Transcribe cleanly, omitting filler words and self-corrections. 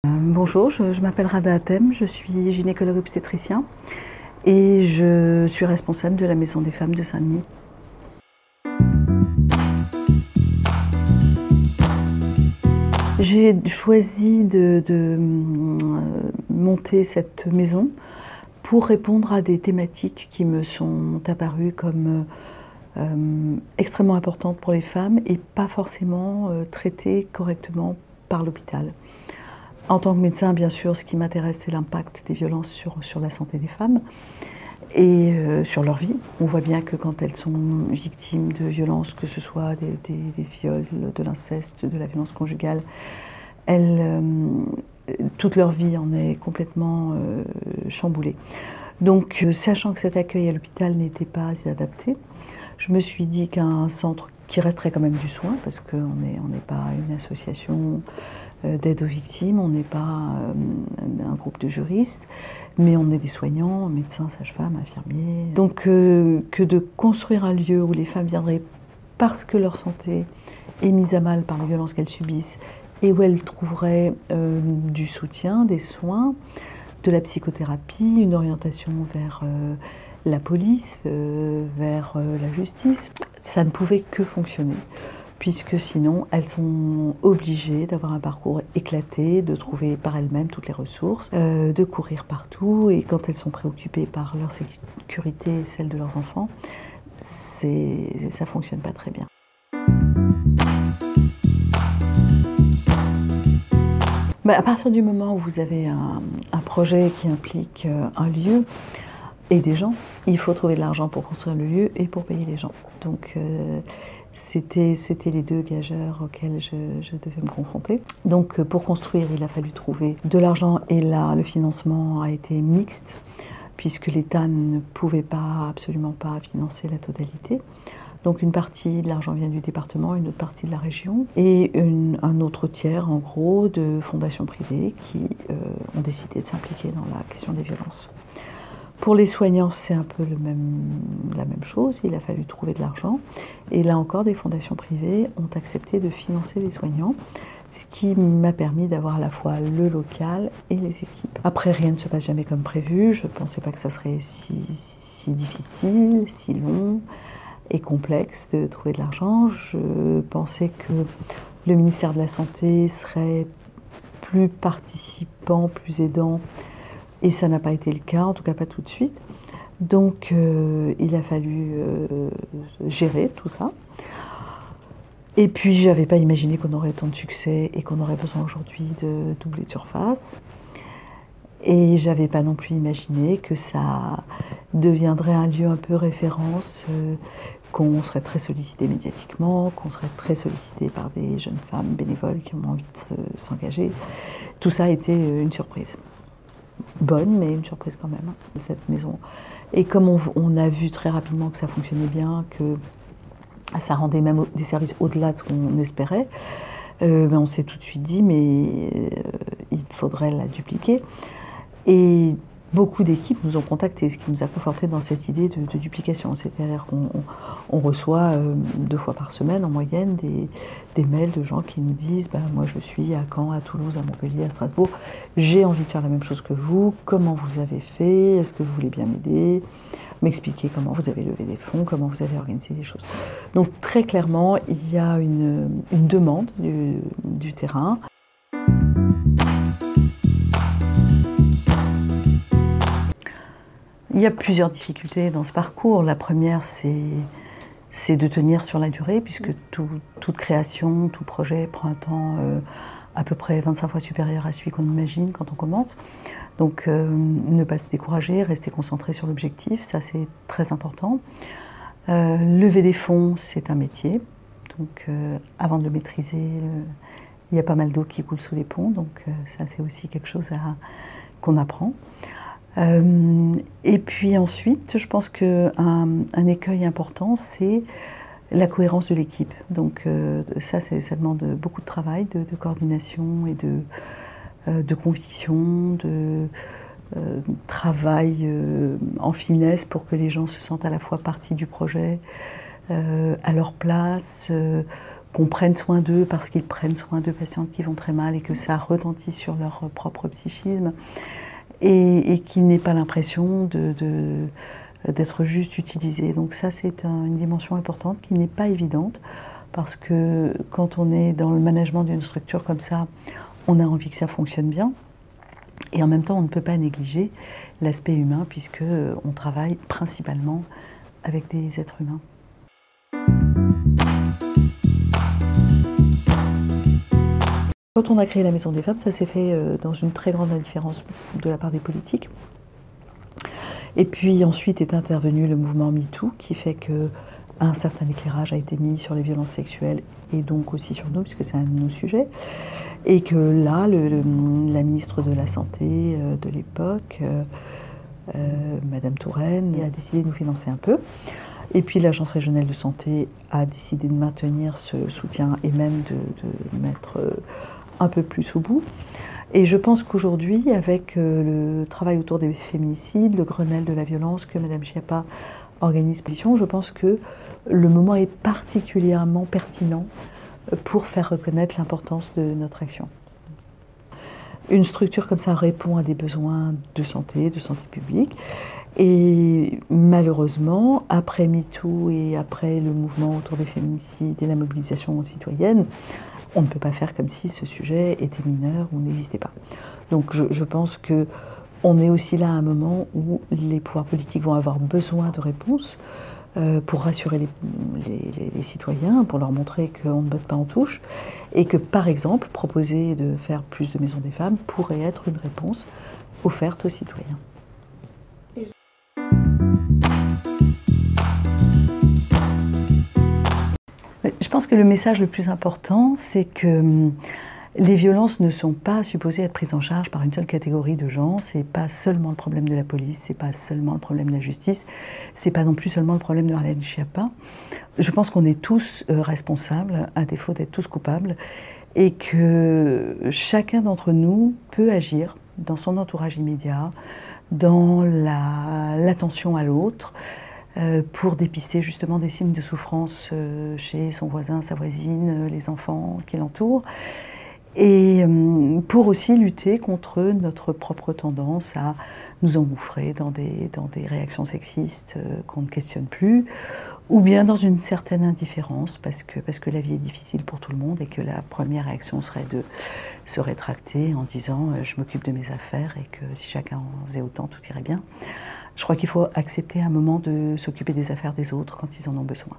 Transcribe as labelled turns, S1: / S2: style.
S1: Bonjour, je m'appelle Rada Hatem, je suis gynécologue obstétricien et je suis responsable de la Maison des Femmes de Saint-Denis. J'ai choisi de monter cette maison pour répondre à des thématiques qui me sont apparues comme extrêmement importantes pour les femmes et pas forcément traitées correctement par l'hôpital. En tant que médecin, bien sûr, ce qui m'intéresse, c'est l'impact des violences sur la santé des femmes et sur leur vie. On voit bien que quand elles sont victimes de violences, que ce soit des viols, de l'inceste, de la violence conjugale, toute leur vie en est complètement chamboulée. Donc, sachant que cet accueil à l'hôpital n'était pas adapté, je me suis dit qu'un centre qui resterait quand même du soin, parce qu'on n'est pas une association d'aide aux victimes, on n'est pas un groupe de juristes, mais on est des soignants, médecins, sages-femmes, infirmiers. Donc que de construire un lieu où les femmes viendraient parce que leur santé est mise à mal par les violences qu'elles subissent et où elles trouveraient du soutien, des soins, de la psychothérapie, une orientation vers la police, vers la justice, ça ne pouvait que fonctionner, puisque sinon elles sont obligées d'avoir un parcours éclaté, de trouver par elles-mêmes toutes les ressources, de courir partout, et quand elles sont préoccupées par leur sécurité et celle de leurs enfants, ça ne fonctionne pas très bien. À partir du moment où vous avez un projet qui implique un lieu et des gens, il faut trouver de l'argent pour construire le lieu et pour payer les gens. Donc c'était les deux gageurs auxquels je devais me confronter. Donc pour construire, il a fallu trouver de l'argent et là, le financement a été mixte puisque l'État ne pouvait absolument pas financer la totalité. Donc une partie de l'argent vient du département, une autre partie de la région et un autre tiers, en gros, de fondations privées qui ont décidé de s'impliquer dans la question des violences. Pour les soignants, c'est un peu la même chose, il a fallu trouver de l'argent. Et là encore, des fondations privées ont accepté de financer les soignants, ce qui m'a permis d'avoir à la fois le local et les équipes. Après, rien ne se passe jamais comme prévu, je ne pensais pas que ça serait si difficile, si long et complexe de trouver de l'argent. Je pensais que le ministère de la Santé serait plus participant, plus aidant, et ça n'a pas été le cas, en tout cas pas tout de suite. Donc il a fallu gérer tout ça. Et puis je n'avais pas imaginé qu'on aurait autant de succès et qu'on aurait besoin aujourd'hui de doubler de surface. Et je n'avais pas non plus imaginé que ça deviendrait un lieu un peu référence, qu'on serait très sollicité médiatiquement, qu'on serait très sollicité par des jeunes femmes bénévoles qui ont envie de s'engager. Tout ça a été une surprise. Bonne, mais une surprise quand même, cette maison. Et comme on a vu très rapidement que ça fonctionnait bien, que ça rendait même des services au-delà de ce qu'on espérait, on s'est tout de suite dit, mais il faudrait la dupliquer. Et beaucoup d'équipes nous ont contactés, ce qui nous a conforté dans cette idée de duplication. C'est-à-dire qu'on reçoit 2 fois par semaine, en moyenne, des mails de gens qui nous disent moi je suis à Caen, à Toulouse, à Montpellier, à Strasbourg, j'ai envie de faire la même chose que vous, comment vous avez fait, est-ce que vous voulez bien m'aider, m'expliquer comment vous avez levé des fonds, comment vous avez organisé les choses. Donc très clairement, il y a une demande du terrain. Il y a plusieurs difficultés dans ce parcours. La première, c'est de tenir sur la durée, puisque toute création, tout projet prend un temps à peu près 25 fois supérieur à celui qu'on imagine quand on commence. Donc ne pas se décourager, rester concentré sur l'objectif, ça c'est très important. Lever des fonds, c'est un métier. Donc avant de le maîtriser, il y a pas mal d'eau qui coule sous les ponts, donc ça c'est aussi quelque chose qu'on apprend. Et puis ensuite, je pense qu'un écueil important, c'est la cohérence de l'équipe. Donc ça demande beaucoup de travail, de coordination et de conviction, de travail en finesse pour que les gens se sentent à la fois partie du projet, à leur place, qu'on prenne soin d'eux parce qu'ils prennent soin de patientes qui vont très mal et que ça retentit sur leur propre psychisme, et qu'ils n'aient pas l'impression d'être juste utilisés. Donc ça, c'est une dimension importante qui n'est pas évidente, parce que quand on est dans le management d'une structure comme ça, on a envie que ça fonctionne bien, et en même temps, on ne peut pas négliger l'aspect humain, puisque on travaille principalement avec des êtres humains. Quand on a créé la Maison des Femmes, ça s'est fait dans une très grande indifférence de la part des politiques. Et puis ensuite est intervenu le mouvement MeToo, qui fait qu'un certain éclairage a été mis sur les violences sexuelles, et donc aussi sur nous, puisque c'est un de nos sujets. Et que là, la ministre de la Santé de l'époque, Madame Touraine, a décidé de nous financer un peu. Et puis l'Agence régionale de santé a décidé de maintenir ce soutien et même de mettre un peu plus au bout. Et je pense qu'aujourd'hui, avec le travail autour des féminicides, le Grenelle de la violence que Madame Schiappa organise, je pense que le moment est particulièrement pertinent pour faire reconnaître l'importance de notre action. Une structure comme ça répond à des besoins de santé publique. Et malheureusement, après MeToo et après le mouvement autour des féminicides et la mobilisation citoyenne, on ne peut pas faire comme si ce sujet était mineur ou n'existait pas. Donc je pense qu'on est aussi là à un moment où les pouvoirs politiques vont avoir besoin de réponses pour rassurer les citoyens, pour leur montrer qu'on ne botte pas en touche, et que par exemple, proposer de faire plus de maisons des femmes pourrait être une réponse offerte aux citoyens. Je pense que le message le plus important, c'est que les violences ne sont pas supposées être prises en charge par une seule catégorie de gens. C'est pas seulement le problème de la police, c'est pas seulement le problème de la justice, c'est pas non plus seulement le problème de Marlène Schiappa. Je pense qu'on est tous responsables, à défaut d'être tous coupables, et que chacun d'entre nous peut agir dans son entourage immédiat, dans l'attention à l'autre, pour dépister justement des signes de souffrance chez son voisin, sa voisine, les enfants qui l'entourent, et pour aussi lutter contre notre propre tendance à nous engouffrer dans des réactions sexistes qu'on ne questionne plus, ou bien dans une certaine indifférence, parce que la vie est difficile pour tout le monde, et que la première réaction serait de se rétracter en disant « je m'occupe de mes affaires » et que si chacun en faisait autant, tout irait bien. Je crois qu'il faut accepter un moment de s'occuper des affaires des autres quand ils en ont besoin.